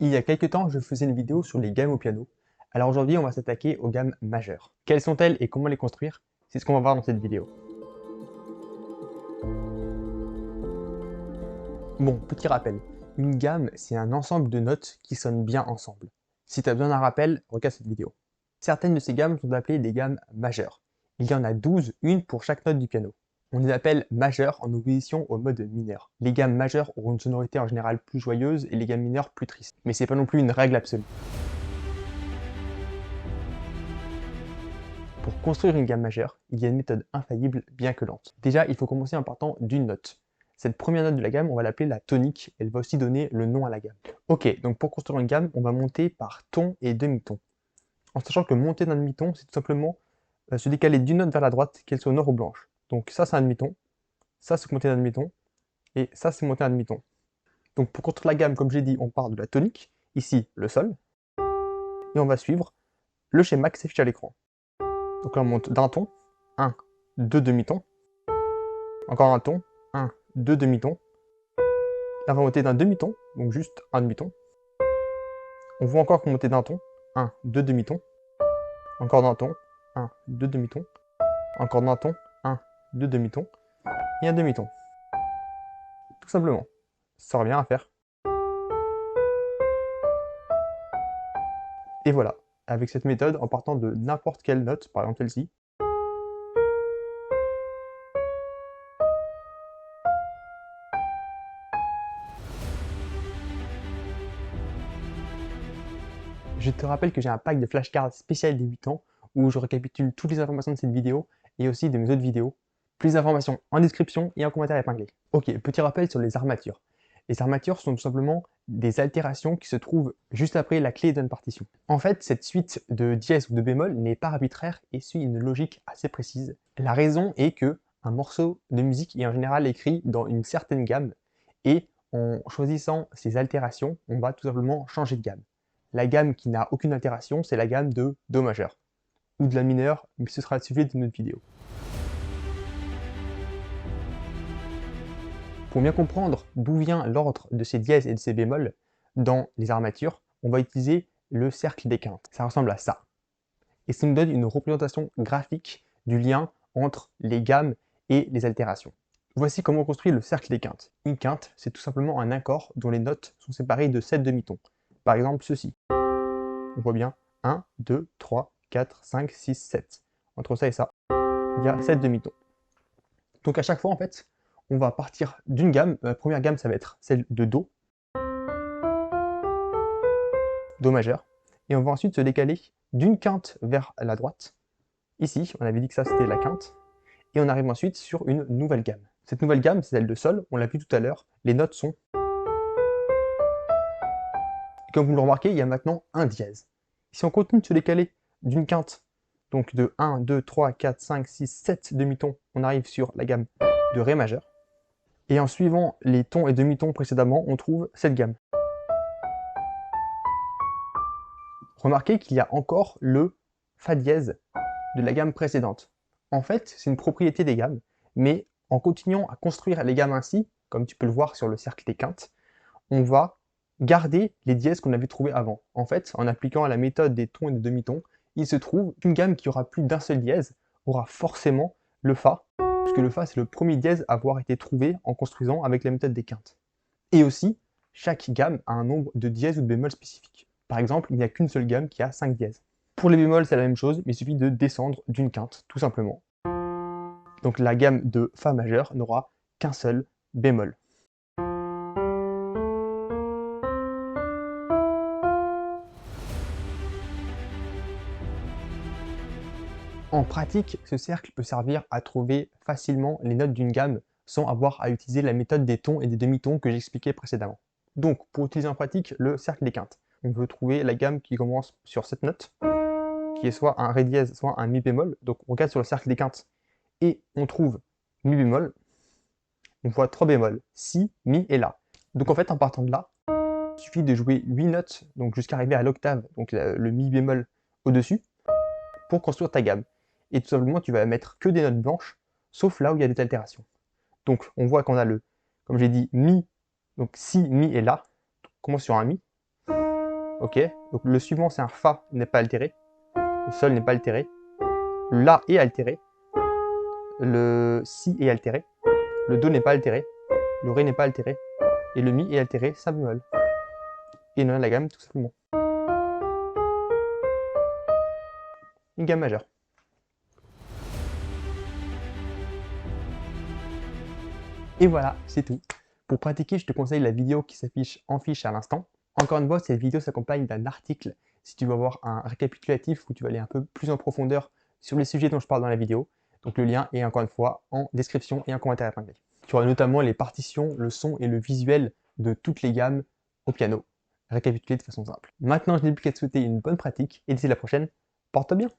Il y a quelques temps, je faisais une vidéo sur les gammes au piano. Alors aujourd'hui, on va s'attaquer aux gammes majeures. Quelles sont-elles et comment les construire? C'est ce qu'on va voir dans cette vidéo. Bon, petit rappel. Une gamme, c'est un ensemble de notes qui sonnent bien ensemble. Si tu as besoin d'un rappel, regarde cette vidéo. Certaines de ces gammes sont appelées des gammes majeures. Il y en a 12, une pour chaque note du piano. On les appelle majeures en opposition au mode mineur. Les gammes majeures auront une sonorité en général plus joyeuse et les gammes mineures plus tristes. Mais c'est pas non plus une règle absolue. Pour construire une gamme majeure, il y a une méthode infaillible bien que lente. Déjà, il faut commencer en partant d'une note. Cette première note de la gamme, on va l'appeler la tonique, elle va aussi donner le nom à la gamme. Ok, donc pour construire une gamme, on va monter par ton et demi-ton. En sachant que monter d'un demi-ton, c'est tout simplement se décaler d'une note vers la droite, qu'elle soit noire ou blanche. Donc ça c'est un demi-ton, ça c'est monter d'un demi-ton, et ça c'est monter un demi-ton. Donc pour construire la gamme, comme j'ai dit, on part de la tonique, ici le sol, et on va suivre le schéma qui s'affiche à l'écran. Donc là on monte d'un ton, 1, 2 demi-tons, encore un ton, 1, 2 demi-tons. Là on va monter d'un demi-ton, donc juste un demi-ton. On voit encore qu'on montait d'un ton, 1, 2 demi-tons, encore d'un ton, 1, 2 demi-tons, encore d'un ton, 1, 2 demi-tons, et un demi-ton. Tout simplement. Ça revient à faire. Et voilà, avec cette méthode, en partant de n'importe quelle note, par exemple celle-ci, je te rappelle que j'ai un pack de flashcards spécial débutants où je récapitule toutes les informations de cette vidéo et aussi de mes autres vidéos. Plus d'informations en description et en commentaire épinglé. Ok, petit rappel sur les armatures. Les armatures sont tout simplement des altérations qui se trouvent juste après la clé d'une partition. En fait, cette suite de dièse ou de bémol n'est pas arbitraire et suit une logique assez précise. La raison est que un morceau de musique est en général écrit dans une certaine gamme et en choisissant ces altérations, on va tout simplement changer de gamme. La gamme qui n'a aucune altération, c'est la gamme de Do majeur ou de La mineur, mais ce sera le sujet d'une autre vidéo. Pour bien comprendre d'où vient l'ordre de ces dièses et de ces bémols dans les armatures, on va utiliser le cercle des quintes. Ça ressemble à ça. Et ça nous donne une représentation graphique du lien entre les gammes et les altérations. Voici comment on construit le cercle des quintes. Une quinte, c'est tout simplement un accord dont les notes sont séparées de 7 demi-tons. Par exemple, ceci. On voit bien 1, 2, 3, 4, 5, 6, 7. Entre ça et ça, il y a 7 demi-tons. Donc à chaque fois, en fait, on va partir d'une gamme. La première gamme, ça va être celle de Do, Do majeur. Et on va ensuite se décaler d'une quinte vers la droite. Ici, on avait dit que ça, c'était la quinte. Et on arrive ensuite sur une nouvelle gamme. Cette nouvelle gamme, c'est celle de Sol. On l'a vu tout à l'heure. Les notes sont... Et comme vous le remarquez, il y a maintenant un dièse. Si on continue de se décaler d'une quinte, donc de 1, 2, 3, 4, 5, 6, 7 demi-tons, on arrive sur la gamme de Ré majeur. Et en suivant les tons et demi-tons précédemment, on trouve cette gamme. Remarquez qu'il y a encore le Fa dièse de la gamme précédente. En fait, c'est une propriété des gammes, mais en continuant à construire les gammes ainsi, comme tu peux le voir sur le cercle des quintes, on va garder les dièses qu'on avait trouvées avant. En fait, en appliquant la méthode des tons et des demi-tons, il se trouve qu'une gamme qui aura plus d'un seul dièse aura forcément le Fa, puisque le Fa c'est le premier dièse à avoir été trouvé en construisant avec la méthode des quintes. Et aussi, chaque gamme a un nombre de dièses ou de bémols spécifiques. Par exemple, il n'y a qu'une seule gamme qui a 5 dièses. Pour les bémols, c'est la même chose, mais il suffit de descendre d'une quinte, tout simplement. Donc la gamme de Fa majeur n'aura qu'un seul bémol. En pratique, ce cercle peut servir à trouver facilement les notes d'une gamme sans avoir à utiliser la méthode des tons et des demi-tons que j'expliquais précédemment. Donc, pour utiliser en pratique le cercle des quintes, on veut trouver la gamme qui commence sur cette note, qui est soit un Ré dièse, soit un Mi bémol. Donc, on regarde sur le cercle des quintes et on trouve Mi bémol. On voit 3 bémols, Si, Mi et La. Donc, en fait, en partant de là, il suffit de jouer 8 notes, donc jusqu'à arriver à l'octave, donc le Mi bémol au-dessus, pour construire ta gamme. Et tout simplement, tu vas mettre que des notes blanches, sauf là où il y a des altérations. Donc, on voit qu'on a le, comme j'ai dit, Mi, donc Si, Mi et La. On commence sur un Mi. Ok, donc le suivant c'est un Fa n'est pas altéré, le Sol n'est pas altéré, le La est altéré, le Si est altéré, le Do n'est pas altéré, le Ré n'est pas altéré, et le Mi est altéré, ça bémol. Et non la gamme tout simplement. Une gamme majeure. Et voilà, c'est tout. Pour pratiquer, je te conseille la vidéo qui s'affiche en fiche à l'instant. Encore une fois, cette vidéo s'accompagne d'un article si tu veux avoir un récapitulatif où tu vas aller un peu plus en profondeur sur les sujets dont je parle dans la vidéo. Donc le lien est encore une fois en description et en commentaire épinglé. Tu auras notamment les partitions, le son et le visuel de toutes les gammes au piano, récapitulé de façon simple. Maintenant, je n'ai plus qu'à te souhaiter une bonne pratique et d'ici la prochaine, porte-toi bien.